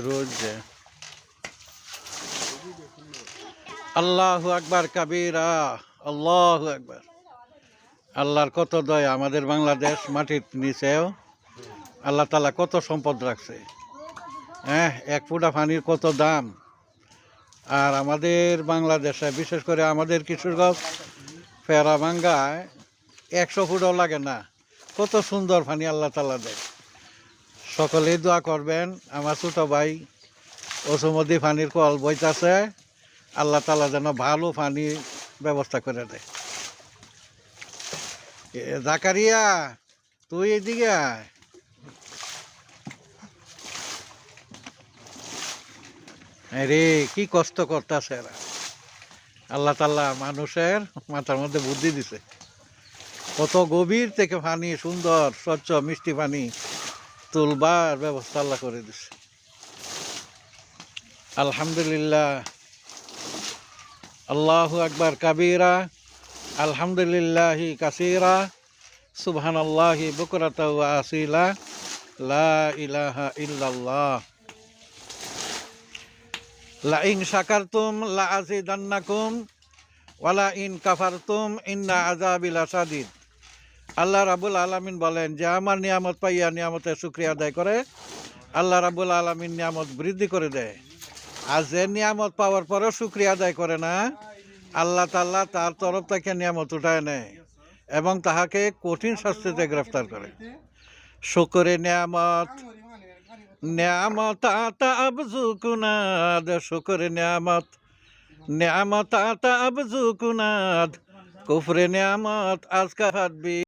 রোজ যায়। আল্লাহু আকবার কাবীরা, আল্লাহু আকবার। আল্লাহর কত দয়া, আমাদের বাংলাদেশ মাটির নিচেও আল্লাহ তাআলা কত সম্পদ রাখছে। হ্যাঁ, এক ফুটা পানির কত দাম। আর আমাদের বাংলাদেশে বিশেষ করে আমাদের কিশোরগঞ্জ ফেরাভাঙ্গায় 100 ফুটও লাগে না, কত সুন্দর পানি আল্লাহ তাআলা দেয়। সকলেই দোয়া করবেন, আমার ছোট ভাই ওসমদি পানির কল বইতাছে, আল্লাহ তাআলা যেন ভালো পানি ব্যবস্থা করে দেয়। জাকারিয়া, তুই এদিকে আয়। রে কি কষ্ট করতেছে এরা। আল্লাহ তাআলা মানুষের মাথার মধ্যে বুদ্ধি দিছে, কত গভীর থেকে পানি, সুন্দর স্বচ্ছ মিষ্টি পানি তুলবার ব্যবস্থা আল্লাহ করে দিছে। আলহামদুলিল্লাহ, আল্লাহু আকবার কাবীরা, আলহামদুলিল্লাহি কাসীরা, সুবহানাল্লাহি বুকরাতা ওয়া আসীলা, লা ইলাহা ইল্লাল্লাহ। লা ইন শাকারতুম লা আযীদান্নাকুম ওয়া লা ইন কাফারতুম ইন্না আযাবি লাশাদীদ। আল্লাহ রাব্বুল আলামিন বলেন, যে আমার নিয়ামত পাইয়া নিয়ামতের শুকরিয়া আদায় করে, আল্লাহ রাব্বুল আলামিন নিয়ামত বৃদ্ধি করে দেয়। আর যে নিয়ামত পাওয়ার পরেও শুকরিয়া আদায় করে না, আল্লাহ তাআলা তার তরফ থেকে নিয়ামত উঠায় নেয় এবং তাহাকে কঠিন শাস্তিতে গ্রেফতার করে। শুকরে নিয়ামত, নিয়ামত আতা আবজু কুনাদ, শুকরে নিয়ামত, নিয়ামত আতা আবজু কুনাদ, কুফরে নিয়ামত আজকা হাতবি।